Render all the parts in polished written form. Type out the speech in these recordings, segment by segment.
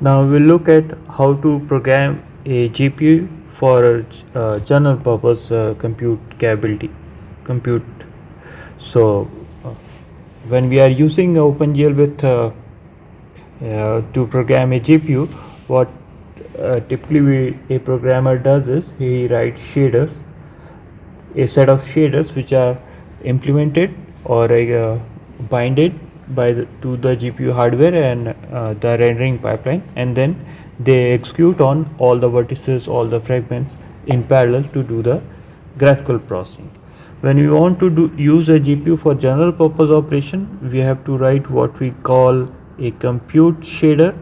Now we'll look at how to program a GPU for general purpose compute capability. Compute. So uh, when we are using OpenGL with to program a GPU, what typically a programmer does is he writes shaders, a set of shaders which are implemented or binded to the GPU hardware and the rendering pipeline, and then they execute on all the vertices, all the fragments in parallel to do the graphical processing. When we want to use a GPU for general purpose operation, we have to write what we call a compute shader,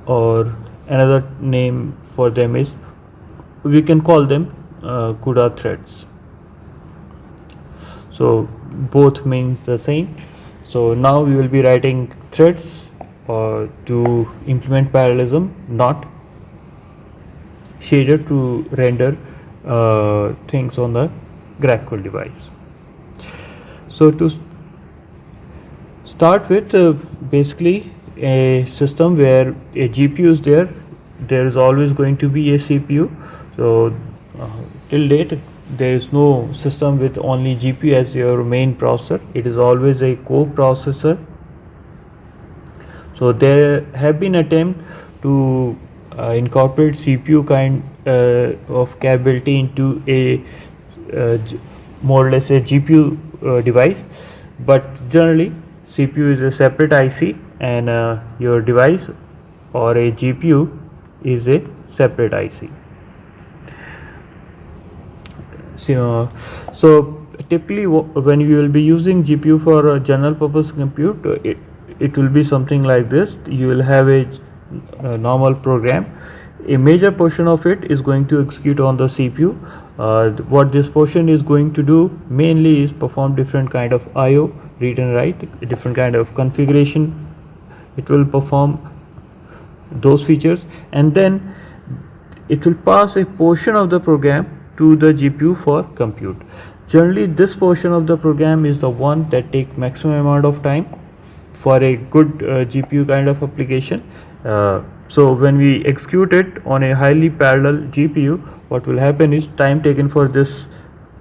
or another name for them is, we can call them CUDA threads. So both means the same. So now we will be writing threads to implement parallelism, not shader to render things on the graphical device. So to start with, basically a system where a GPU is there is always going to be a CPU. So till date there is no system with only GPU as your main processor. It is always a co-processor. So there have been attempts to incorporate CPU kind of capability into a more or less a GPU device, but generally CPU is a separate IC and your device or a GPU is a separate IC. So typically when you will be using GPU for general purpose compute, it will be something like this. You will have a normal program. A major portion of it is going to execute on the CPU. What this portion is going to do mainly is perform different kind of IO, read and write, different kind of configuration. It will perform those features, and then it will pass a portion of the program to the GPU for compute. Generally this portion of the program is the one that takes maximum amount of time for a good GPU kind of application. So when we execute it on a highly parallel GPU, what will happen is time taken for this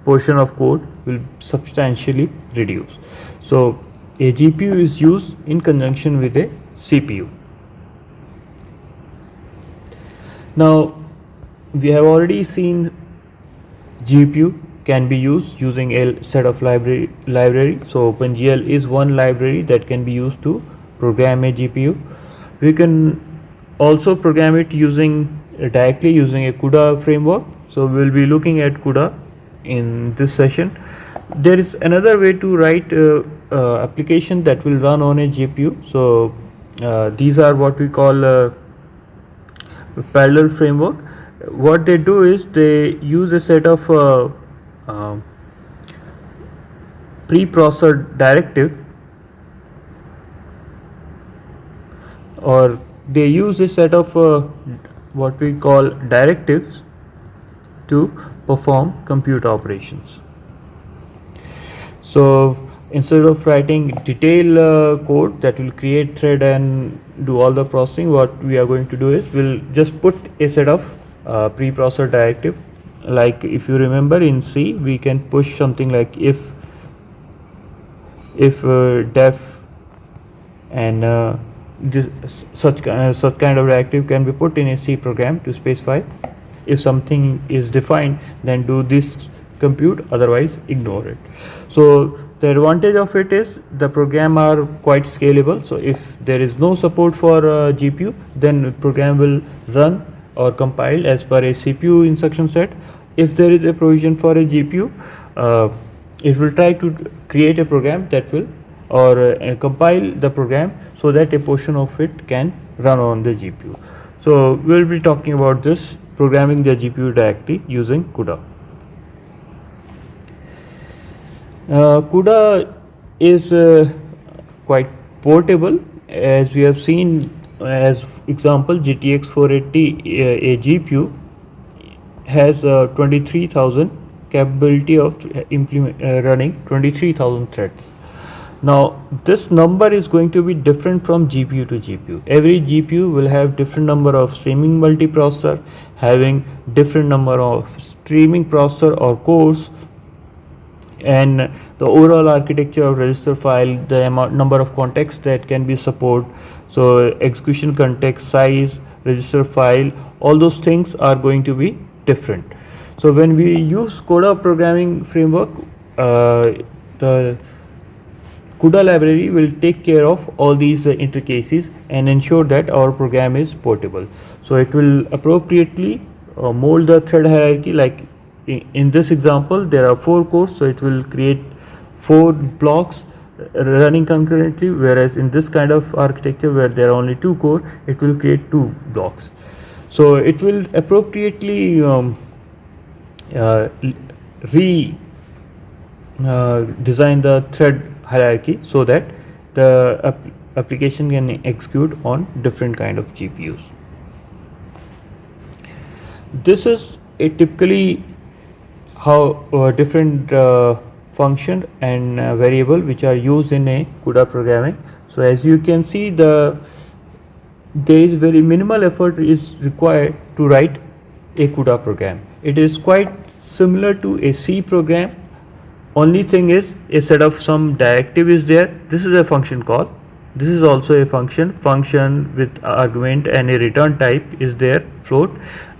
portion of code will substantially reduce. So a GPU is used in conjunction with a CPU. Now we have already seen GPU can be used using a set of library. So OpenGL is one library that can be used to program a GPU. We can also program it directly using a CUDA framework. So we will be looking at CUDA in this session. There is another way to write application that will run on a GPU. So these are what we call parallel framework. What they do is they use a set of preprocessor directive, or they use a set of what we call directives to perform compute operations. So instead of writing detailed code that will create thread and do all the processing, what we are going to do is we'll just put a set of preprocessor directive. Like if you remember in C, we can push something like if def, and such kind of directive can be put in a C program to specify if something is defined, then do this compute, otherwise ignore it. So the advantage of it is the program are quite scalable. So if there is no support for GPU, then the program will run or compile as per a CPU instruction set. If there is a provision for a GPU, it will try to create a program that will compile the program so that a portion of it can run on the GPU. So we'll be talking about this, programming the GPU directly using CUDA. CUDA is quite portable, as we have seen. As example, GTX 480 a GPU has 23,000 capability of running 23,000 threads. Now this number is going to be different from GPU to GPU. Every GPU will have different number of streaming multiprocessor, having different number of streaming processor or cores, and the overall architecture of register file, the number of contexts that can be support, so execution context, size, register file, all those things are going to be different. So when we use CUDA programming framework, the CUDA library will take care of all these intricacies and ensure that our program is portable. So it will appropriately mold the thread hierarchy. Like in this example, there are 4 cores, so it will create 4 blocks running concurrently, whereas in this kind of architecture where there are only 2 core, it will create 2 blocks. So it will appropriately design the thread hierarchy so that the application can execute on different kind of GPUs. This is a typically how different function and variable which are used in a CUDA programming. So as you can see, there is very minimal effort is required to write a CUDA program. It is quite similar to a C program. Only thing is a set of some directive is there. This is a function call. This is also a function with argument, and a return type is there, float,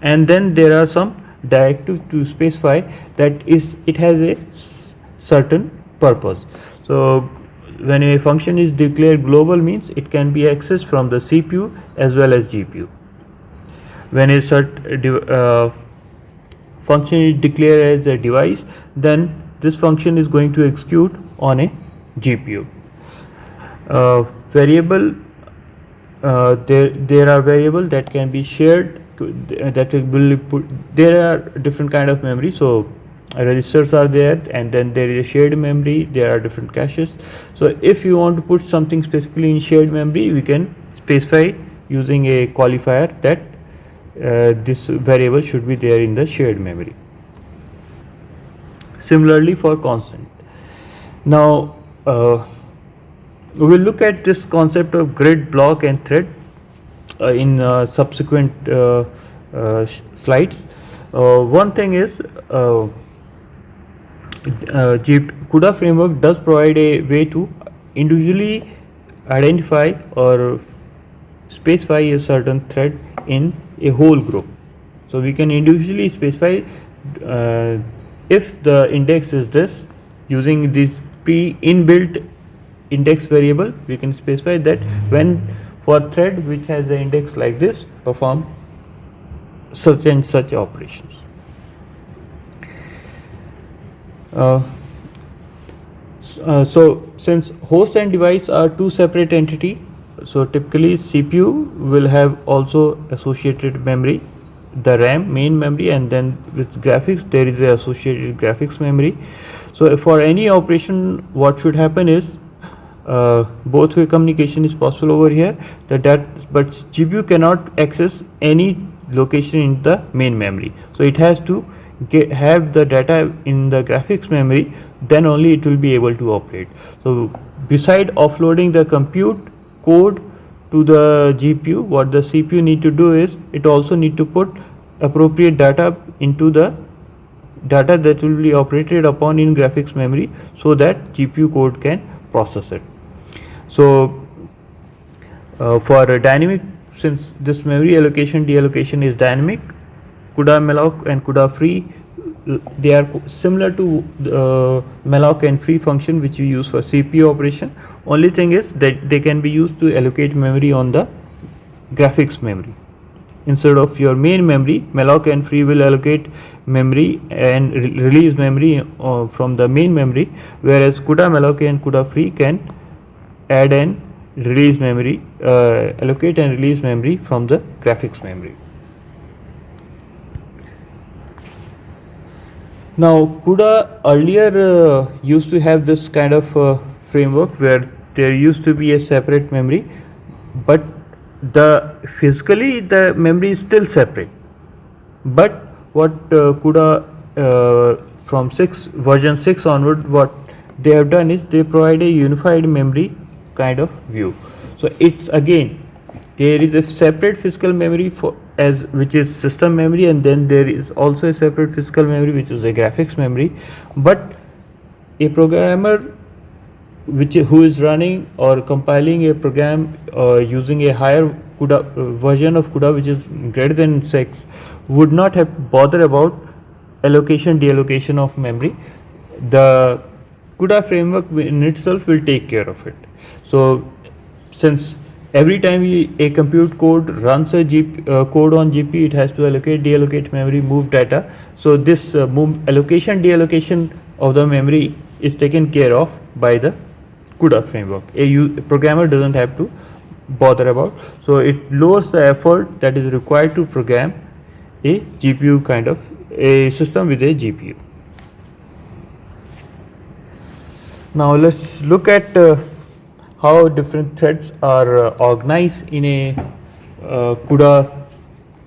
and then there are some directive to specify that it has a certain purpose. So when a function is declared global, means it can be accessed from the CPU as well as GPU. When a function is declared as a device, then this function is going to execute on a GPU. Variable, there are variables that can be shared, that will put, there are different kind of memory. So registers are there, and then there is a shared memory, there are different caches. So if you want to put something specifically in shared memory, we can specify using a qualifier that this variable should be there in the shared memory. Similarly for constant. Now we will look at this concept of grid, block and thread in subsequent slides. One thing is CUDA framework does provide a way to individually identify or specify a certain thread in a whole group. So we can individually specify if the index is this, using this inbuilt index variable, we can specify that when for thread which has an index like this, perform such and such operations. So since host and device are two separate entity, so typically CPU will have also associated memory, the RAM, main memory, and then with graphics there is a associated graphics memory. So for any operation, what should happen is both way communication is possible over here, but GPU cannot access any location in the main memory. So it has to have the data in the graphics memory, then only it will be able to operate. So beside offloading the compute code to the GPU, what the CPU need to do is it also need to put appropriate data into the data that will be operated upon in graphics memory, so that GPU code can process it. So for a dynamic, since this memory allocation deallocation is dynamic, CUDA malloc and CUDA free, they are similar to malloc and free function which we use for CPU operation. Only thing is that they can be used to allocate memory on the graphics memory. Instead of your main memory, malloc and free will allocate memory and release memory from the main memory, whereas CUDA malloc and CUDA free can add and release memory, allocate and release memory from the graphics memory. Now CUDA earlier used to have this kind of framework where there used to be a separate memory, but physically the memory is still separate. But what CUDA from version 6 onward, what they have done is they provide a unified memory kind of view. So it's again, there is a separate physical memory for as which is system memory, and then there is also a separate physical memory which is a graphics memory. But a programmer who is running or compiling a program using a higher CUDA version of CUDA which is greater than 6 would not have bother about allocation deallocation of memory. The CUDA framework in itself will take care of it. So since every time a compute code runs a code on GPU, it has to allocate, deallocate memory, move data. So this allocation, deallocation of the memory is taken care of by the CUDA framework. A programmer doesn't have to bother about. So it lowers the effort that is required to program a GPU kind of a system with a GPU. Now let's look at how different threads are organized in a CUDA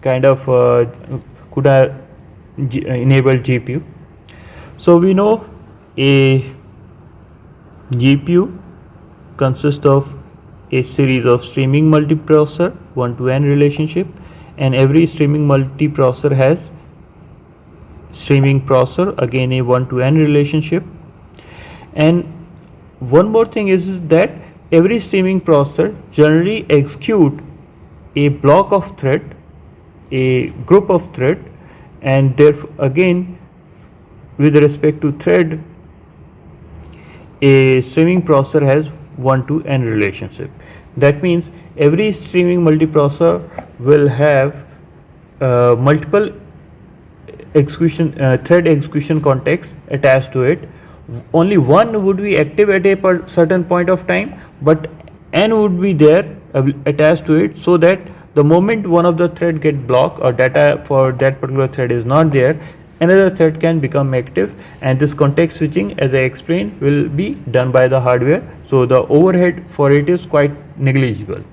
kind of CUDA enabled GPU. So we know a GPU consists of a series of streaming multiprocessor 1-to-n relationship, and every streaming multiprocessor has streaming processor, again a 1-to-n relationship. And one more thing is that every streaming processor generally execute a block of thread, a group of thread, and therefore again with respect to thread, a streaming processor has 1-to-n relationship. That means every streaming multiprocessor will have multiple execution thread execution contexts attached to it. Only one would be active at a certain point of time, but n would be there attached to it, so that the moment one of the thread get blocked or data for that particular thread is not there, another thread can become active, and this context switching, as I explained, will be done by the hardware. So the overhead for it is quite negligible.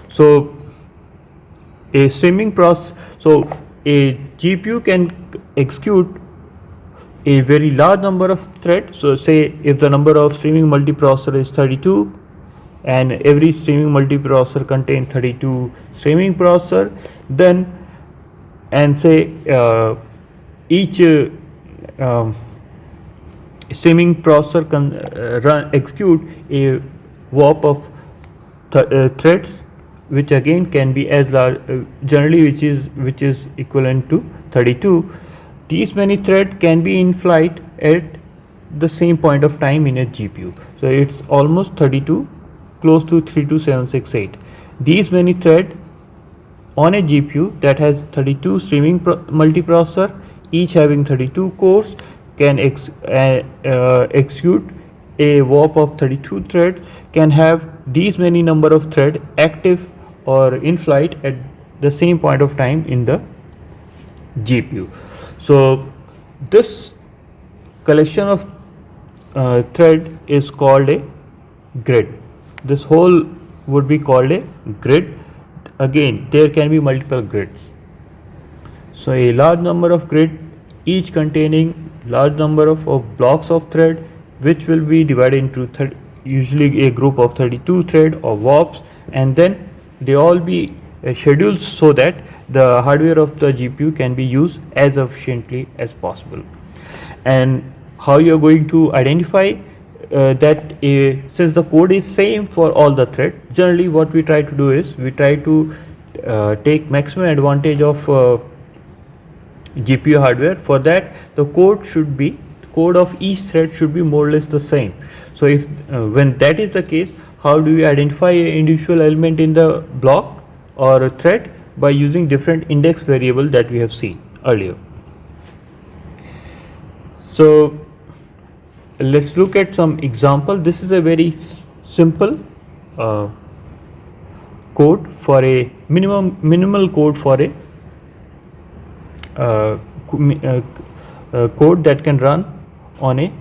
So a streaming process, so a GPU can execute a very large number of threads. So say if the number of streaming multiprocessor is 32 and every streaming multiprocessor contains 32 streaming processor, then and say each streaming processor can execute a warp of threads, which again can be as large generally which is equivalent to 32. These many threads can be in flight at the same point of time in a GPU. So it's almost 32, close to 32768. These many threads on a GPU that has 32 streaming multiprocessor, each having 32 cores, can execute a warp of 32 threads, can have these many number of threads active or in flight at the same point of time in the GPU. So this collection of thread is called a grid. This whole would be called a grid. Again, there can be multiple grids. So a large number of grid, each containing large number of blocks of thread, which will be divided into usually a group of 32 thread or warps, and then they all be scheduled so that the hardware of the GPU can be used as efficiently as possible. And how you are going to identify that since the code is same for all the thread, generally what we try to do is we try to take maximum advantage of GPU hardware. For that, the code of each thread should be more or less the same. So if when that is the case, how do we identify an individual element in the block or a thread? By using different index variable that we have seen earlier. So let's look at some example. This is a very simple code for a minimal code for a code that can run on a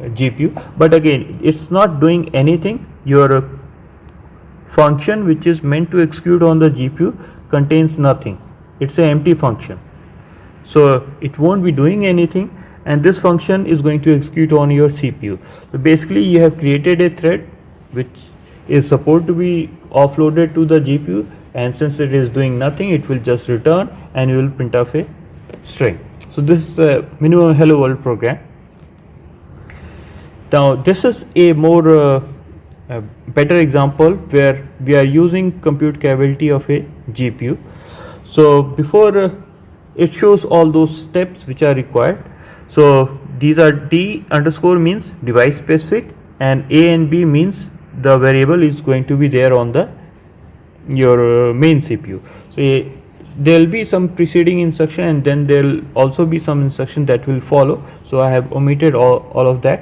GPU, but again it's not doing anything. Your function which is meant to execute on the GPU contains nothing. It's an empty function, so it won't be doing anything. and this function is going to execute on your CPU. So basically you have created a thread which is supposed to be offloaded to the GPU, and since it is doing nothing, it will just return and you will print off a string. So this is the minimum hello world program. Now this is a more a better example where we are using compute capability of a GPU. So before it shows all those steps which are required. So these are D underscore means device specific, and A and B means the variable is going to be there on the your main CPU. So there will be some preceding instruction, and then there will also be some instruction that will follow. So I have omitted all of that.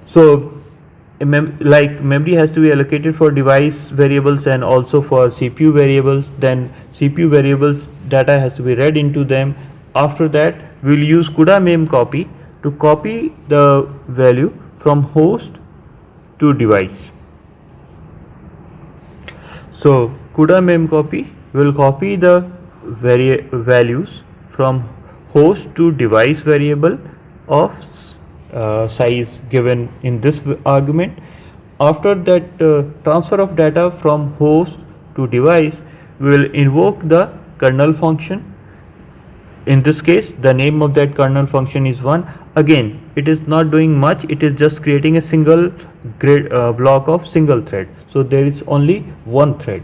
So like memory has to be allocated for device variables and also for CPU variables. Then CPU variables data has to be read into them. After that we will use CUDA memcopy to copy the value from host to device. So CUDA memcopy will copy the values from host to device variable of size given in this argument. After that transfer of data from host to device, we will invoke the kernel function. In this case, the name of that kernel function is 1. Again, it is not doing much, it is just creating a single block of single thread. So there is only one thread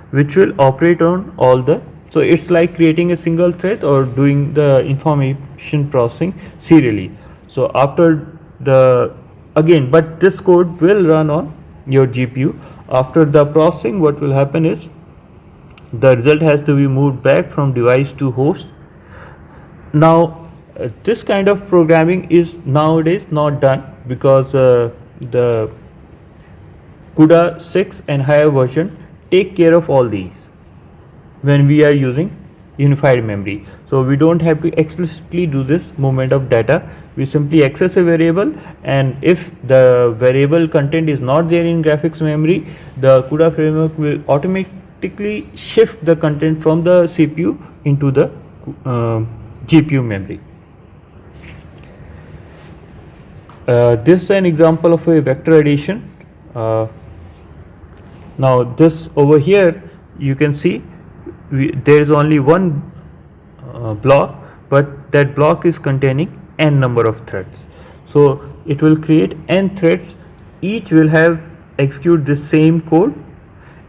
which will operate on all the, so it's like creating a single thread or doing the information processing serially. So after the again, but this code will run on your GPU. After the processing, what will happen is the result has to be moved back from device to host. Now this kind of programming is nowadays not done because the CUDA 6 and higher version take care of all these when we are using unified memory. So we don't have to explicitly do this movement of data. We simply access a variable, and if the variable content is not there in graphics memory, the CUDA framework will automatically shift the content from the CPU into the GPU memory. This is an example of a vector addition. Now this over here you can see there is only one block, but that block is containing n number of threads. So it will create n threads, each will have execute the same code,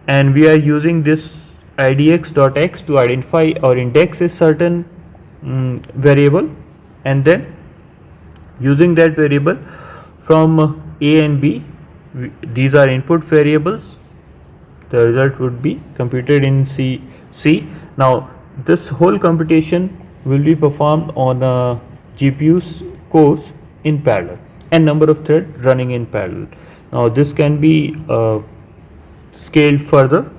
and we are using this idx.x to identify or index a certain variable, and then using that variable from A and B, these are input variables, the result would be computed in C. Now this whole computation will be performed on a GPU's cores in parallel, n number of threads running in parallel. Now this can be scaled further.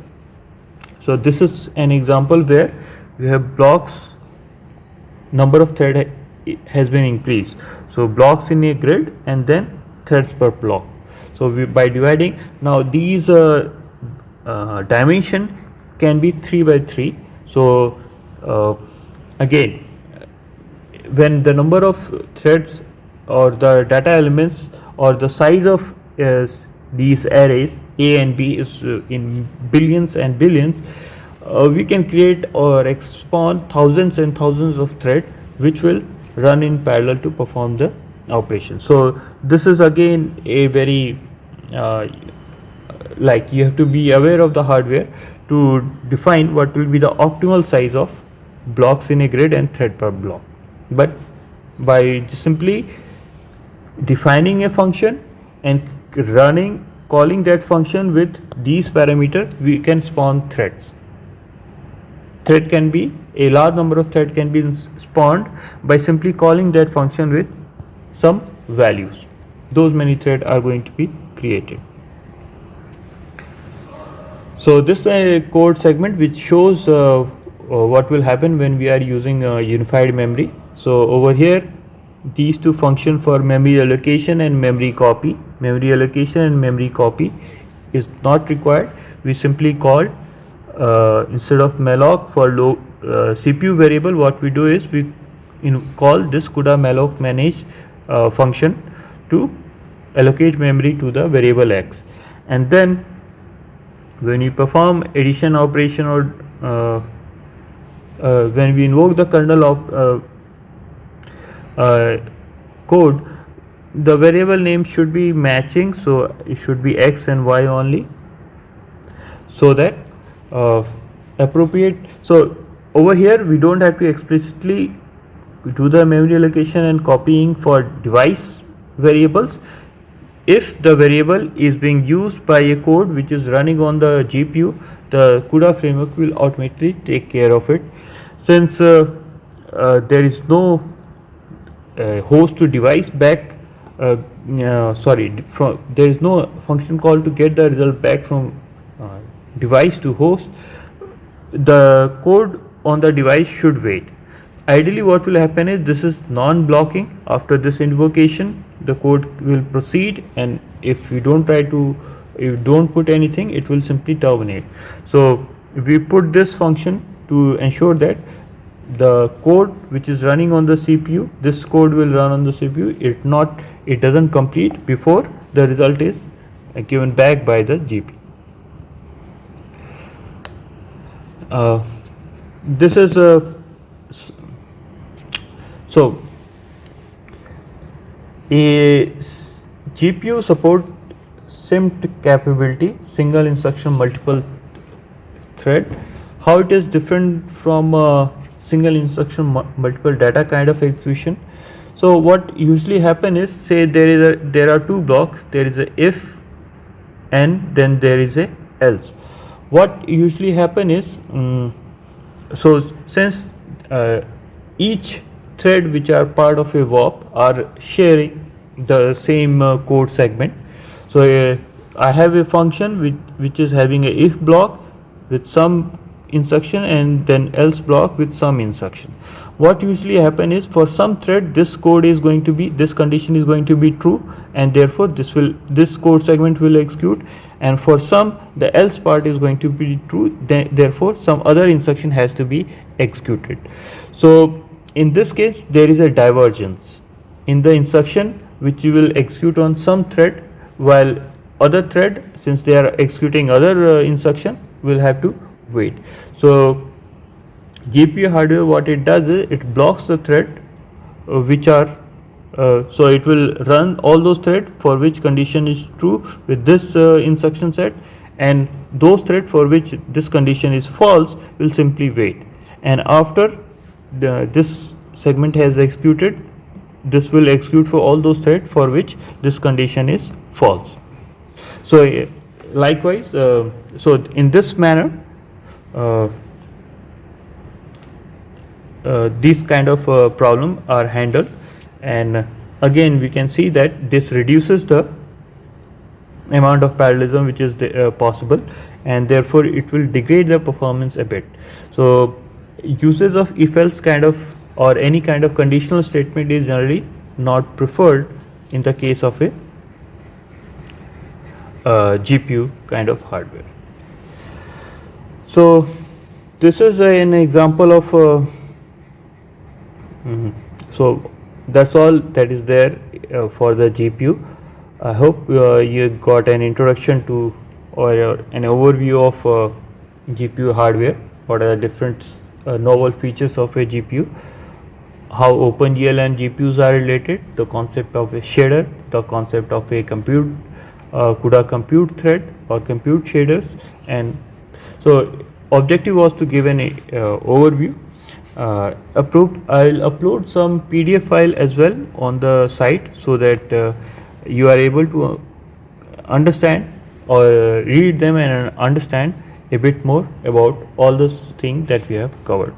So this is an example where we have blocks, number of thread has been increased. So blocks in a grid and then threads per block. So by dividing, now these dimension can be 3 by 3. So again, when the number of threads or the data elements or the size of these arrays A and B is in billions and billions, we can create or spawn thousands and thousands of threads which will run in parallel to perform the operation. So this is again a very like you have to be aware of the hardware to define what will be the optimal size of blocks in a grid and thread per block. But by simply defining a function and calling that function with these parameters, we can spawn threads. Thread can be a large number of threads can be spawned by simply calling that function with some values. Those many threads are going to be created. So this is a code segment which shows what will happen when we are using unified memory. So over here, these two functions for memory allocation and memory copy. Memory allocation and memory copy is not required. We simply call instead of malloc for CPU variable, what we do is we call this CUDA malloc manage function to allocate memory to the variable x, and then when you perform addition operation or when we invoke the kernel of code, the variable name should be matching, so it should be x and y only, so that appropriate. So over here we don't have to explicitly do the memory allocation and copying for device variables. If the variable is being used by a code which is running on the GPU, the CUDA framework will automatically take care of it. Since there is no host to device back, there is no function call to get the result back from device to host, the code on the device should wait. Ideally what will happen is this is non-blocking. After this invocation the code will proceed, and if you don't put anything, it will simply terminate. So we put this function to ensure that the code which is running on the CPU, this code will run on the CPU, it doesn't complete before the result is given back by the GPU. This is so a GPU support SIMD capability, single instruction multiple thread. How it is different from single instruction multiple data kind of execution? So what usually happen is, say there are two blocks, there is a if and then there is a else. What usually happen is, so since each thread which are part of a VOP are sharing the same code segment, so I have a function which is having a if block with some instruction and then else block with some instruction. What usually happen is, for some thread this condition is going to be true, and therefore this code segment will execute, and for some the else part is going to be true, therefore some other instruction has to be executed. So in this case there is a divergence in the instruction which you will execute on some thread, while other thread, since they are executing other instruction, will have to wait. So GPU hardware, what it does is it blocks the thread which are so it will run all those threads for which condition is true with this instruction set, and those threads for which this condition is false will simply wait, and after this segment has executed, this will execute for all those threads for which this condition is false. So likewise, so in this manner these kind of problem are handled, and again we can see that this reduces the amount of parallelism which is possible, and therefore it will degrade the performance a bit. So uses of if else kind of or any kind of conditional statement is generally not preferred in the case of a GPU kind of hardware. So this is an example of so that's all that is there for the GPU. I hope you got an introduction to or an overview of GPU hardware, what are the different novel features of a GPU, how OpenGL and GPUs are related, the concept of a shader, the concept of a CUDA compute thread or compute shaders. And so objective was to give an overview. I'll upload some PDF file as well on the site, so that you are able to understand or read them and understand a bit more about all those things that we have covered.